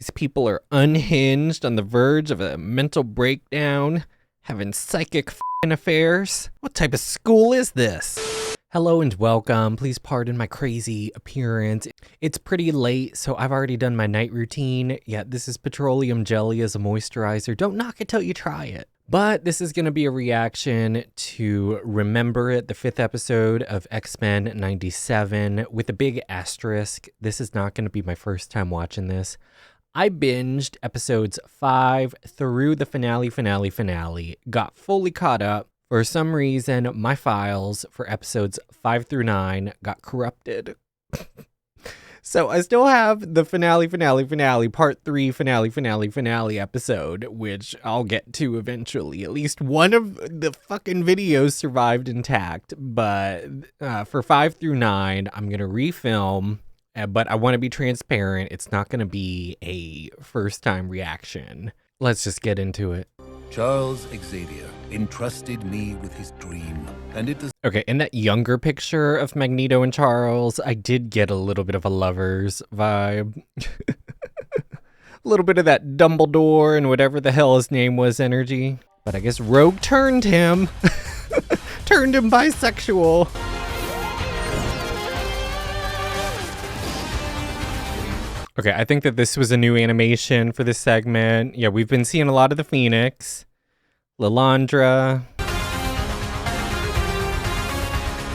These people are unhinged, on the verge of a mental breakdown, having psychic f***ing affairs. What type of school is this? Hello and welcome. Please pardon my crazy appearance. It's pretty late, so I've already done my night routine. Yeah, this is petroleum jelly as a moisturizer. Don't knock it till you try it. But this is going to be a reaction to Remember It, the 5th episode of X-Men 97, with a big asterisk. This is not going to be my first time watching this. I binged episodes 5 through the finale, got fully caught up. For some reason, my files for episodes 5 through 9 got corrupted. So I still have the finale, part 3, finale episode, which I'll get to eventually. At least one of the fucking videos survived intact. But for 5 through 9, I'm going to refilm. But I want to be transparent. It's not going to be a first-time reaction. Let's just get into it. Charles Xavier entrusted me with his dream, and it does. Okay, in that younger picture of Magneto and Charles, I did get a little bit of a Lovers vibe. A little bit of that Dumbledore and whatever the hell his name was energy. But I guess Rogue turned him. Turned him bisexual. Okay, I think that this was a new animation for this segment. Yeah, we've been seeing a lot of the Phoenix. Lilandra.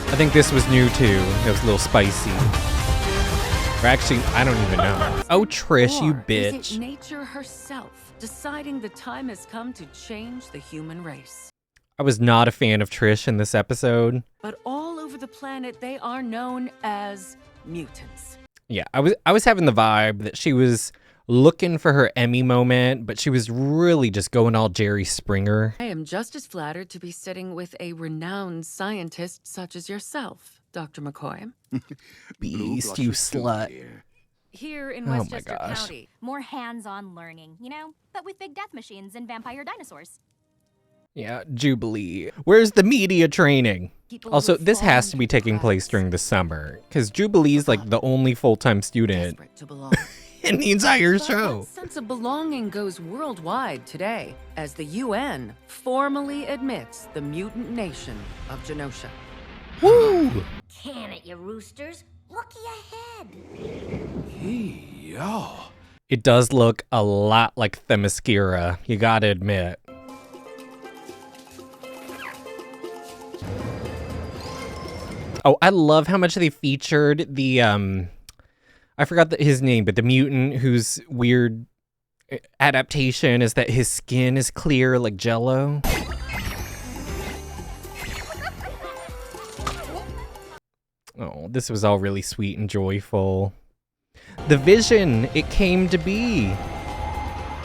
I think this was new too. It was a little spicy. Or actually, I don't even know. Oh, Trish, you bitch. Is it nature herself deciding the time has come to change the human race? I was not a fan of Trish in this episode. But all over the planet, they are known as mutants. Yeah, I was having the vibe that she was looking for her Emmy moment, but she was really just going all Jerry Springer. I am just as flattered to be sitting with a renowned scientist such as yourself, Dr. McCoy. Beast, you slut. Here in Oh Westchester my gosh. County, more hands-on learning, you know, but with big death machines and vampire dinosaurs. Yeah, Jubilee. Where's the media training? Also, this has to be taking place during the summer, because Jubilee's like the only full-time student Desperate to belong. in the entire But show. that sense of belonging goes worldwide today as the UN formally admits the mutant nation of Genosha. Woo! Can it, you roosters? Looky ahead. It does look a lot like Themyscira, you gotta admit. Oh, I love how much they featured the, I forgot his name, but the mutant whose weird adaptation is that his skin is clear like Jell-O. Oh, this was all really sweet and joyful. The vision, it came to be.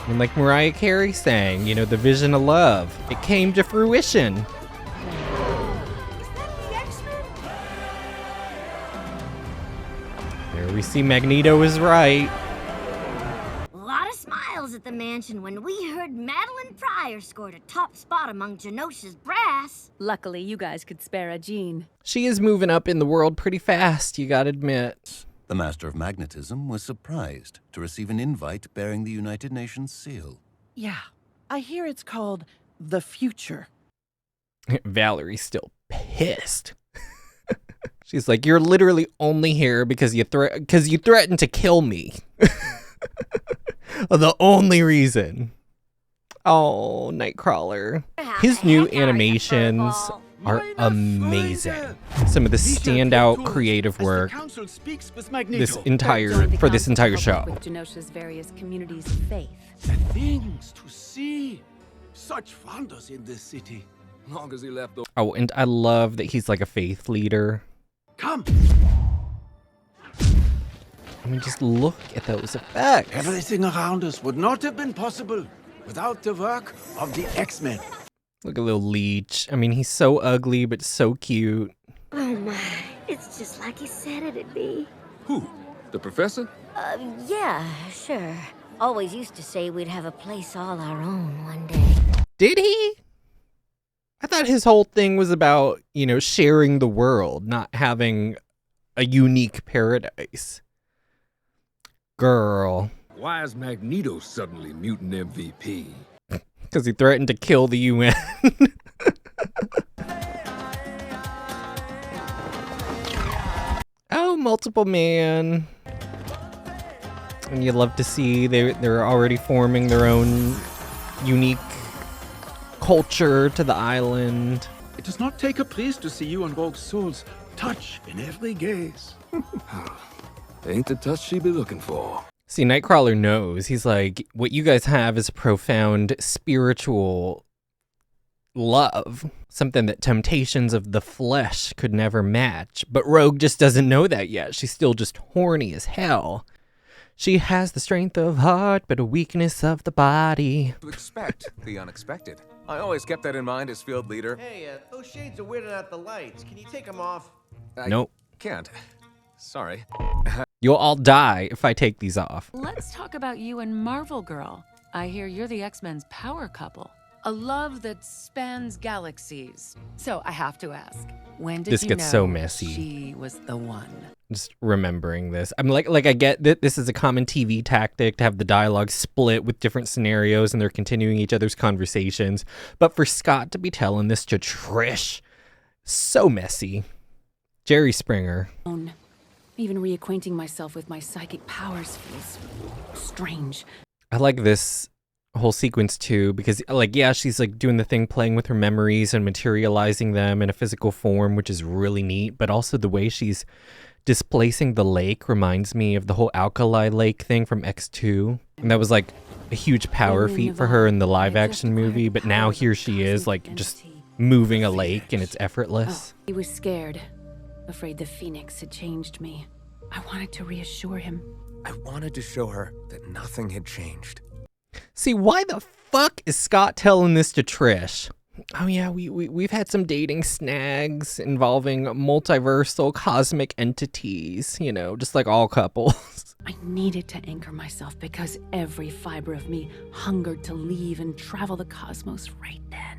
And like Mariah Carey sang, you know, the vision of love. It came to fruition. There we see Magneto is right. A lot of smiles at the mansion when we heard Madeline Pryor scored a top spot among Genosha's brass. Luckily, you guys could spare a gene. She is moving up in the world pretty fast, you gotta admit. The Master of Magnetism was surprised to receive an invite bearing the United Nations seal. Yeah, I hear it's called The Future. Valerie's still pissed. She's like, you're literally only here because you threatened to kill me. The only reason. Oh, Nightcrawler. His new animations are amazing. Some of the standout creative work for this entire show. With Genosha's various communities of faith. Things to see. Such wonders in this city. Long as he left the... Oh, and I love that he's like a faith leader. Come! I mean, just look at those effects. Everything around us would not have been possible without the work of the X-Men. Look at little Leech. I mean, he's so ugly, but so cute. Oh my, it's just like he said it'd be. Who? The professor? Yeah, sure. Always used to say we'd have a place all our own one day. Did he? I thought his whole thing was about, you know, sharing the world, not having a unique paradise. Girl. Why is Magneto suddenly mutant MVP? Because he threatened to kill the UN. Oh, multiple man. And you love to see they're already forming their own unique culture to the island. It does not take a priest to see you and Rogue's souls touch in every gaze. Ain't the touch she be looking for. See, Nightcrawler knows. He's like, what you guys have is a profound spiritual love. Something that temptations of the flesh could never match. But Rogue just doesn't know that yet. She's still just horny as hell. She has the strength of heart, but a weakness of the body. To expect the unexpected. I always kept that in mind as field leader. Hey, those shades are weirding out the lights. Can you take them off? Nope. Can't. Sorry. You'll all die if I take these off. Let's talk about you and Marvel Girl. I hear you're the X-Men's power couple. A love that spans galaxies. So I have to ask, when did This you gets know so messy. she was the one? Just remembering this. I'm like I get that this is a common TV tactic to have the dialogue split with different scenarios and they're continuing each other's conversations. But for Scott to be telling this to Trish, so messy. Jerry Springer. Even reacquainting myself with my psychic powers feels strange. I like this whole sequence too because like, yeah, she's like doing the thing playing with her memories and materializing them in a physical form, which is really neat. But also the way she's displacing the lake reminds me of the whole alkali lake thing from X2. And that was like a huge power feat for her in the live action movie. But now here she is like just moving a lake and it's effortless. He was scared, afraid the Phoenix had changed me. I wanted to reassure him. I wanted to show her that nothing had changed. See, why the fuck is Scott telling this to Trish? Oh yeah, we've had some dating snags involving multiversal cosmic entities, you know, just like all couples. I needed to anchor myself because every fiber of me hungered to leave and travel the cosmos right then.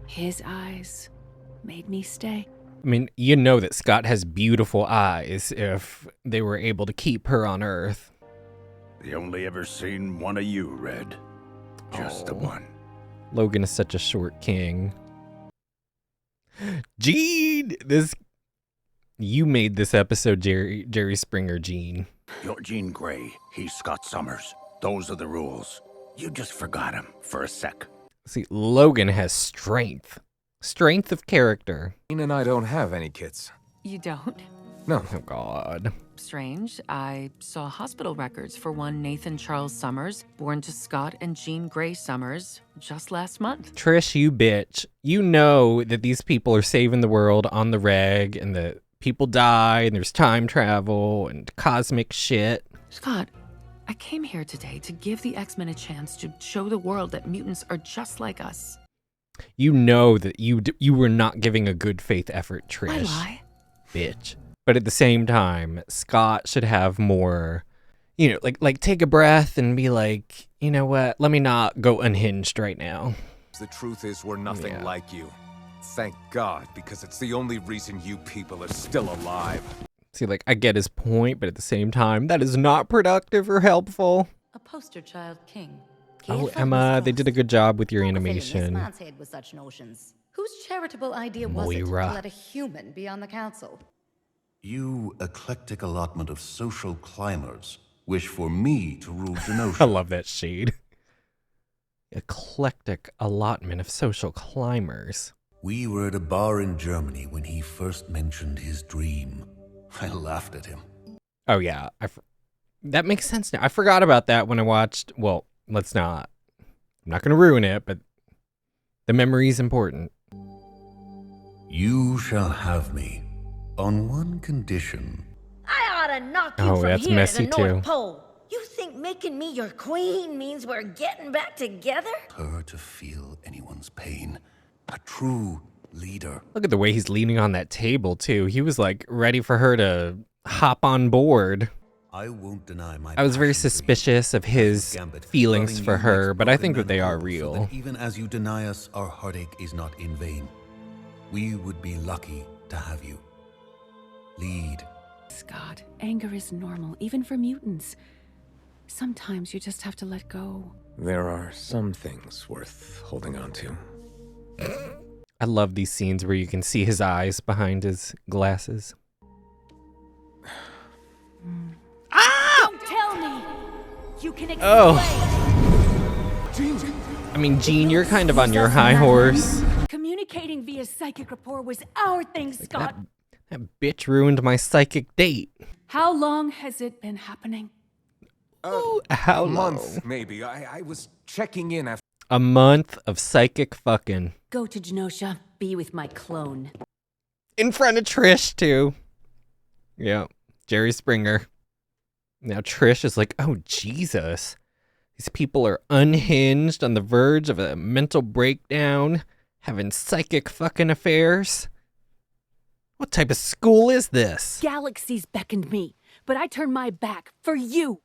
His eyes made me stay. I mean, you know that Scott has beautiful eyes if they were able to keep her on Earth. They only ever seen one of you, Red. Just the one. Logan is such a short king. Gene! You made this episode, Jerry Springer, Gene. You're Jean Grey. He's Scott Summers. Those are the rules. You just forgot him for a sec. See, Logan has strength. Strength of character. Jean and I don't have any kids. You don't? No. Oh, God. Strange. I saw hospital records for one Nathan Charles Summers, born to Scott and Jean Grey Summers, just last month. Trish, you bitch. You know that these people are saving the world on the reg, and that people die, and there's time travel, and cosmic shit. Scott, I came here today to give the X-Men a chance to show the world that mutants are just like us. You know that you were not giving a good faith effort, Trish. Why lie? Bitch. But at the same time, Scott should have more, you know, like take a breath and be like, you know what, let me not go unhinged right now. The truth is we're nothing like you. Thank God, because it's the only reason you people are still alive. See, like, I get his point, but at the same time, that is not productive or helpful. A poster child king. Oh, Emma, they did a good job with your animation. Man's head with such notions. Whose charitable idea was it to Moira. let a human be on the council? You eclectic allotment of social climbers wish for me to rule Genosha. I love that shade. Eclectic allotment of social climbers. We were at a bar in Germany when he first mentioned his dream. I laughed at him. Oh, yeah. That makes sense now. I forgot about that when I watched... Well, let's not. I'm not going to ruin it, but the memory is important. You shall have me on one condition. I ought to knock you Oh, from that's here messy to the North too. Pole. You think making me your queen means we're getting back together? Her to feel anyone's pain. A true leader. Look at the way he's leaning on that table, too. He was, like, ready for her to hop on board. I won't deny my I was very passion for you. suspicious of his Gambit, feelings loving for you her, makes but I broken think that men they are whole, so real. that even as you deny us, our heartache is not in vain. We would be lucky to have you. Lead. Scott, anger is normal, even for mutants. Sometimes you just have to let go. There are some things worth holding on to. I love these scenes where you can see his eyes behind his glasses. Don't tell me! You can explain! I mean, Jean, you're kind of on your high horse. Communicating via psychic rapport was our thing, Scott. That bitch ruined my psychic date. How long has it been happening? How long? Month, maybe. I was checking in after. A month of psychic fucking. Go to Genosha, be with my clone. In front of Trish, too. Yeah, Jerry Springer. Now Trish is like, oh, Jesus. These people are unhinged, on the verge of a mental breakdown, having psychic fucking affairs. What type of school is this? Galaxies beckoned me, but I turned my back for you.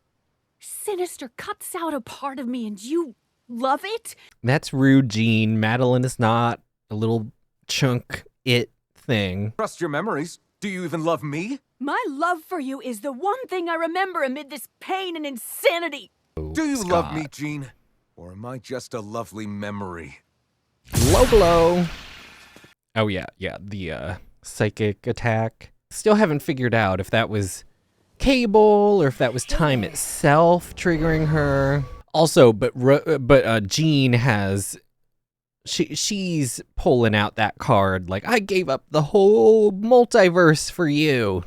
Sinister cuts out a part of me and you love it? That's rude, Jean. Madeline is not a little chunk it thing. Trust your memories. Do you even love me? My love for you is the one thing I remember amid this pain and insanity. Do you Scott. love me, Jean? Or am I just a lovely memory? Low blow. Oh, yeah, the psychic attack. Still haven't figured out if that was Cable or if that was time itself triggering her. Also, but Jean has... She's pulling out that card like, I gave up the whole multiverse for you.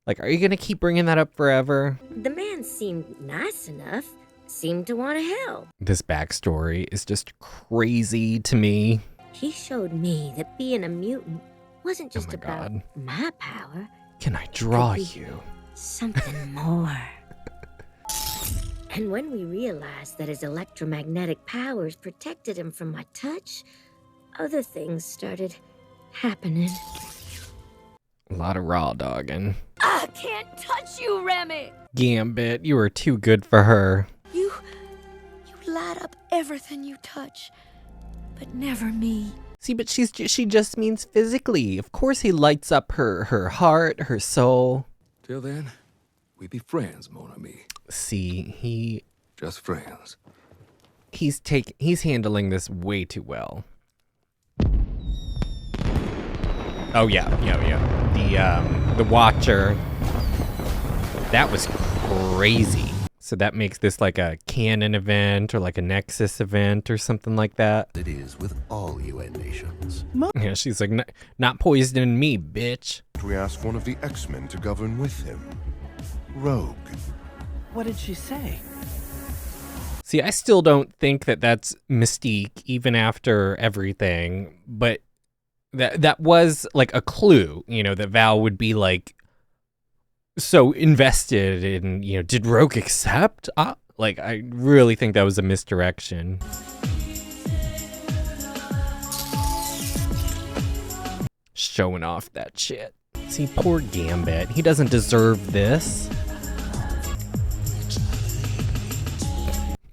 Like, are you going to keep bringing that up forever? The man seemed nice enough, seemed to want to help. This backstory is just crazy to me. He showed me that being a mutant wasn't just my about God. my power. Can I draw Could be you? Something more. And when we realized that his electromagnetic powers protected him from my touch, other things started happening. A lot of raw dogging. I can't touch you, Remy! Gambit, you are too good for her. You light up everything you touch, but never me. See, but she just means physically. Of course he lights up her heart, her soul. Till then, we be friends, mon ami. See, Just friends. he's handling this way too well. Oh yeah. The Watcher. That was crazy. So that makes this like a canon event or like a Nexus event or something like that. It is with all UN nations. Yeah, she's like, not poisoning me, bitch. We ask one of the X-Men to govern with him. Rogue. What did she say? See, I still don't think that that's Mystique, even after everything, but that was like a clue, that Val would be like so invested in, did Rogue accept? Like, I really think that was a misdirection. Showing off that shit. See, poor Gambit. He doesn't deserve this.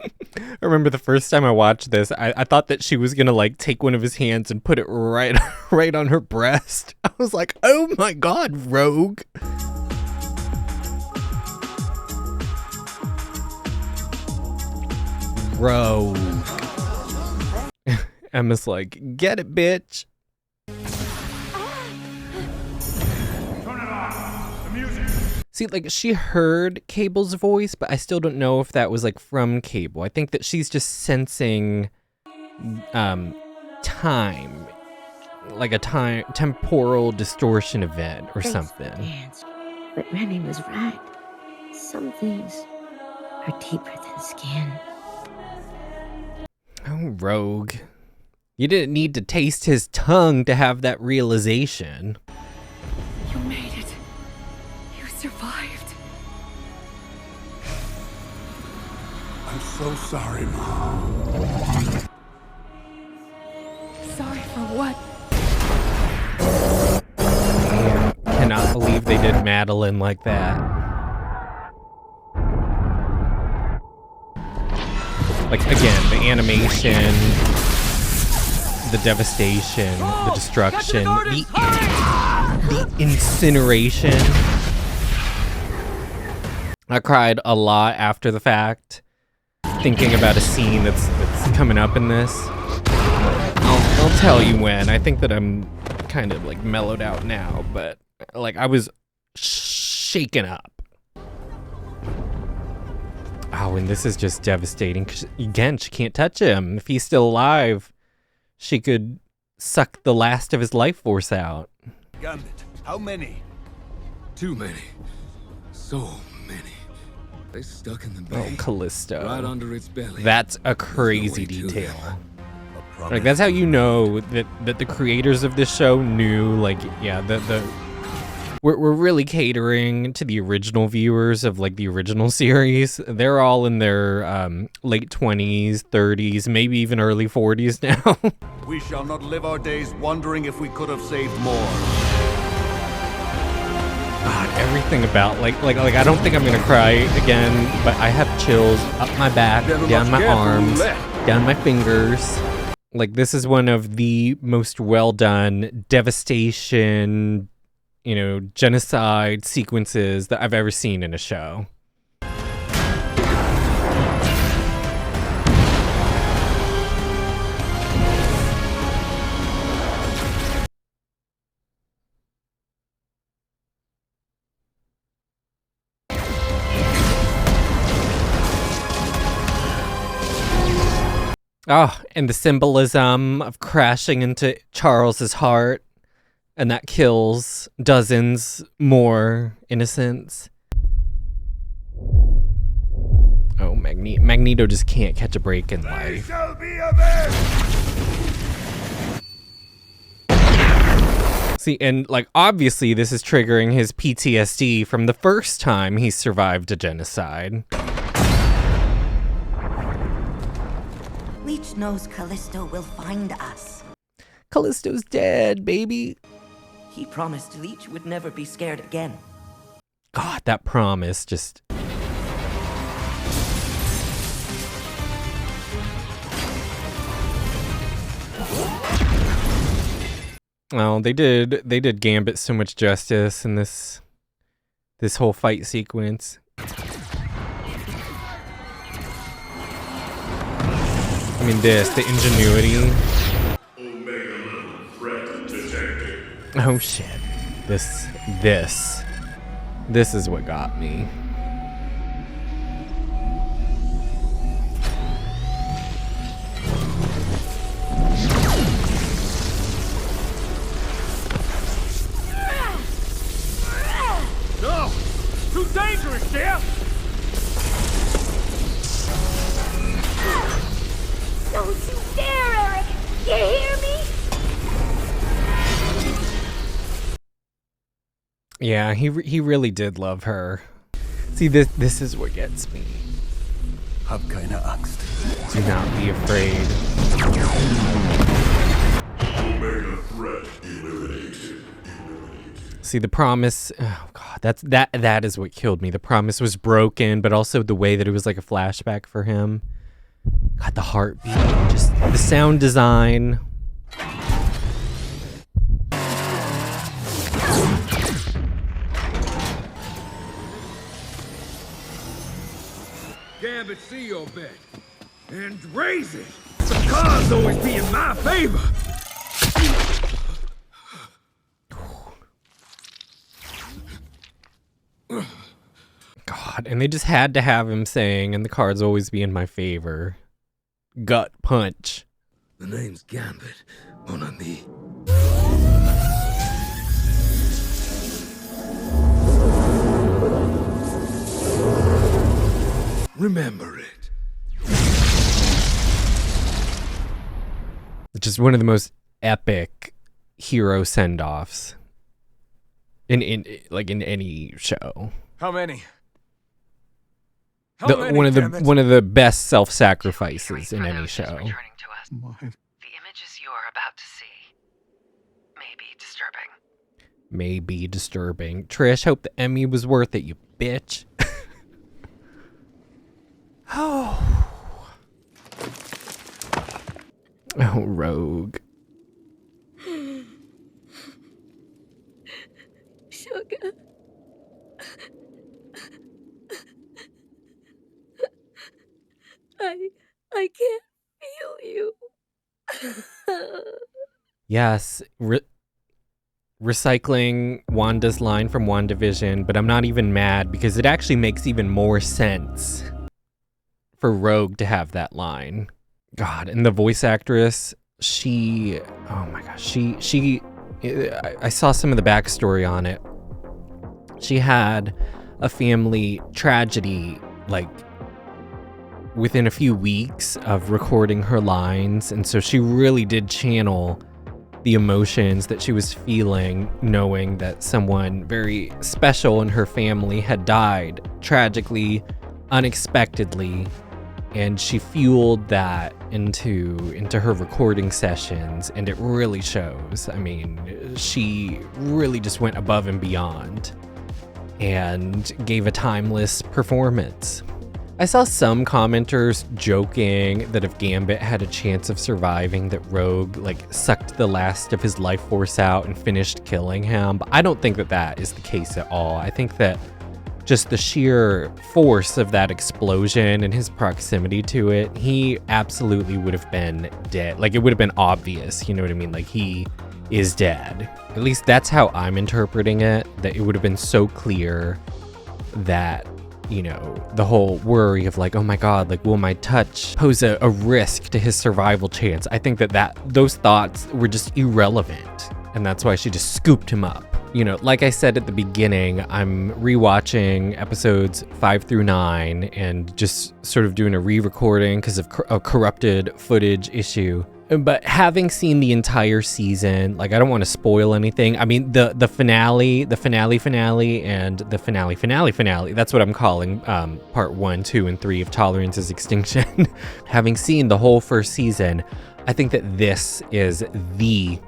I remember the first time I watched this, I thought that she was gonna like take one of his hands and put it right on her breast. I was like, oh my God, Rogue. Rogue. Emma's like, get it, bitch. See, like, she heard Cable's voice, but I still don't know if that was, like, from Cable. I think that she's just sensing, time. Like a temporal distortion event or something. Dance. But Remy was right. Some things are deeper than skin. Oh, Rogue. You didn't need to taste his tongue to have that realization. You made it. You survived. I'm so sorry, Mom. Sorry for what? Cannot believe they did Madeline like that. Like, again, the animation, the devastation, the destruction, the incineration. I cried a lot after the fact, thinking about a scene that's coming up in this. I'll tell you when. I think that I'm kind of like mellowed out now, but like I was shaken up. Oh, and this is just devastating. 'Cause, again, she can't touch him. If he's still alive, she could suck the last of his life force out. Gambit, how many? Too many. So many. They stuck in the bay. Oh, Callisto. Right under its belly. That's a crazy detail. Like, that's how you know that the creators of this show knew, like, yeah, we're really catering to the original viewers of, like, the original series. They're all in their late 20s, 30s, maybe even early 40s now. We shall not live our days wondering if we could have saved more. God, everything about, like, I don't think I'm gonna cry again, but I have chills up my back, down my arms, down my fingers. Like, this is one of the most well done devastation, you know, genocide sequences that I've ever seen in a show. Oh, and the symbolism of crashing into Charles's heart, and that kills dozens more innocents. Oh, Magneto just can't catch a break in life. Shall be avenged! See, and like obviously this is triggering his PTSD from the first time he survived a genocide. Leech knows Callisto will find us. Callisto's dead, baby. He promised Leech would never be scared again. God, that promise just... Oh, they did Gambit so much justice in this whole fight sequence. I mean, the ingenuity. Omega level threat detected. Oh shit. This is what got me. No! Too dangerous, dear! Don't you dare, Eric! You hear me? Yeah, he really did love her. See, this is what gets me. Hab keine Angst. Do not be afraid. Omega threat eliminated. See, the promise, oh god, that is what killed me. The promise was broken, but also the way that it was like a flashback for him. God, the heartbeat, just the sound design. Gambit, see your bet and raise it. The cards always be in my favor. God, and they just had to have him saying, and the cards always be in my favor. Gut punch. The name's Gambit, mon ami. Remember it. Which is one of the most epic hero send-offs in any show. How many? One of the best self-sacrifices in any show. The images you are about to see may be disturbing. May be disturbing. Trish, hope the Emmy was worth it, you bitch. Oh, Rogue. Sugar. I can't feel you. Yes, recycling Wanda's line from WandaVision, but I'm not even mad because it actually makes even more sense for Rogue to have that line. God, and the voice actress, oh my gosh, I saw some of the backstory on it. She had a family tragedy, like, within a few weeks of recording her lines, and so she really did channel the emotions that she was feeling, knowing that someone very special in her family had died tragically, unexpectedly, and she fueled that into her recording sessions, and it really shows. I mean, she really just went above and beyond and gave a timeless performance. I saw some commenters joking that if Gambit had a chance of surviving, that Rogue sucked the last of his life force out and finished killing him, but I don't think that is the case at all. I think that just the sheer force of that explosion and his proximity to it, he absolutely would have been dead. It would have been obvious, you know what I mean? He is dead. At least that's how I'm interpreting it, that it would have been so clear that, the whole worry of oh my God, will my touch pose a risk to his survival chance? I think that those thoughts were just irrelevant, and that's why she just scooped him up. Like I said at the beginning, I'm rewatching episodes 5 through 9 and just sort of doing a re-recording because of a corrupted footage issue. But having seen the entire season, I don't want to spoil anything. I mean, the finale, and the finale, that's what I'm calling part 1, 2, and 3 of Tolerance's Extinction. Having seen the whole first season, I think that this is the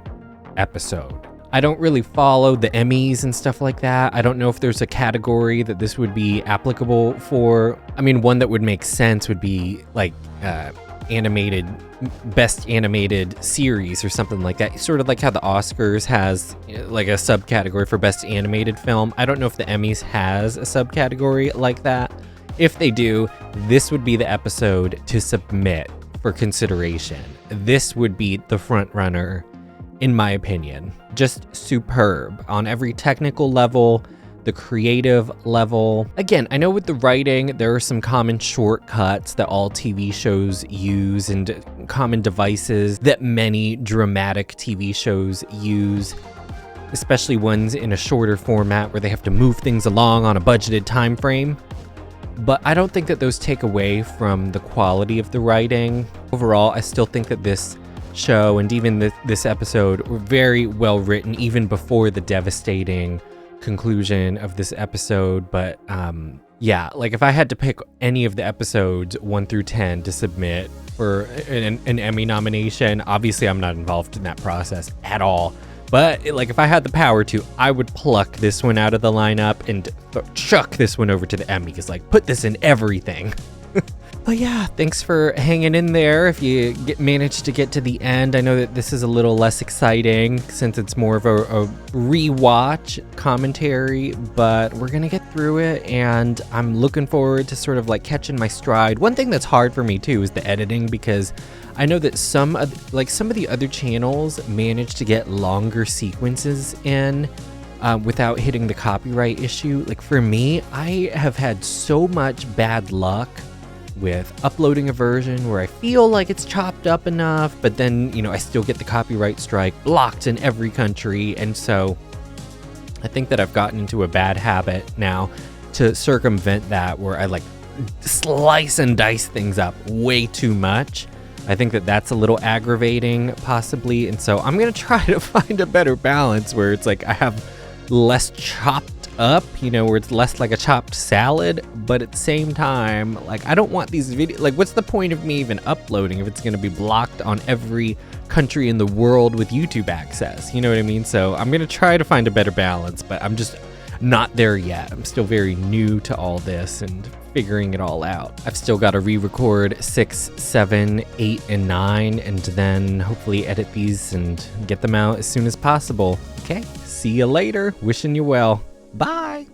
episode. I don't really follow the Emmys and stuff like that. I don't know if there's a category that this would be applicable for. I mean, one that would make sense would be best animated series or something like that, sort of like how the Oscars has a subcategory for best animated film. I don't know if the Emmys has a subcategory like that. If they do, this would be the episode to submit for consideration. This would be the front runner, in my opinion. Just superb on every technical level, the creative level. Again, I know with the writing, there are some common shortcuts that all TV shows use and common devices that many dramatic TV shows use, especially ones in a shorter format where they have to move things along on a budgeted time frame. But I don't think that those take away from the quality of the writing. Overall, I still think that this show and even this episode were very well written, even before the devastating conclusion of this episode. But yeah, if I had to pick any of the episodes 1 through 10 to submit for an Emmy nomination, obviously I'm not involved in that process at all, but if I had the power to, I would pluck this one out of the lineup and chuck this one over to the Emmys, put this in everything. But yeah, thanks for hanging in there if you managed to get to the end. I know that this is a little less exciting since it's more of a rewatch commentary, but we're going to get through it, and I'm looking forward to sort of catching my stride. One thing that's hard for me too is the editing, because I know that some of the other channels manage to get longer sequences in without hitting the copyright issue. For me, I have had so much bad luck with uploading a version where I feel like it's chopped up enough, but then, I still get the copyright strike blocked in every country. And so I think that I've gotten into a bad habit now to circumvent that, where I slice and dice things up way too much. I think that that's a little aggravating, possibly. And so I'm going to try to find a better balance where it's I have less chopped up, where it's less like a chopped salad, but at the same time, I don't want these videos, what's the point of me even uploading if it's going to be blocked on every country in the world with YouTube access, you know what I mean? So I'm going to try to find a better balance, but I'm just not there yet. I'm still very new to all this and figuring it all out. I've still got to re-record 6, 7, 8, and 9, and then hopefully edit these and get them out as soon as possible. Okay, see you later. Wishing you well. Bye.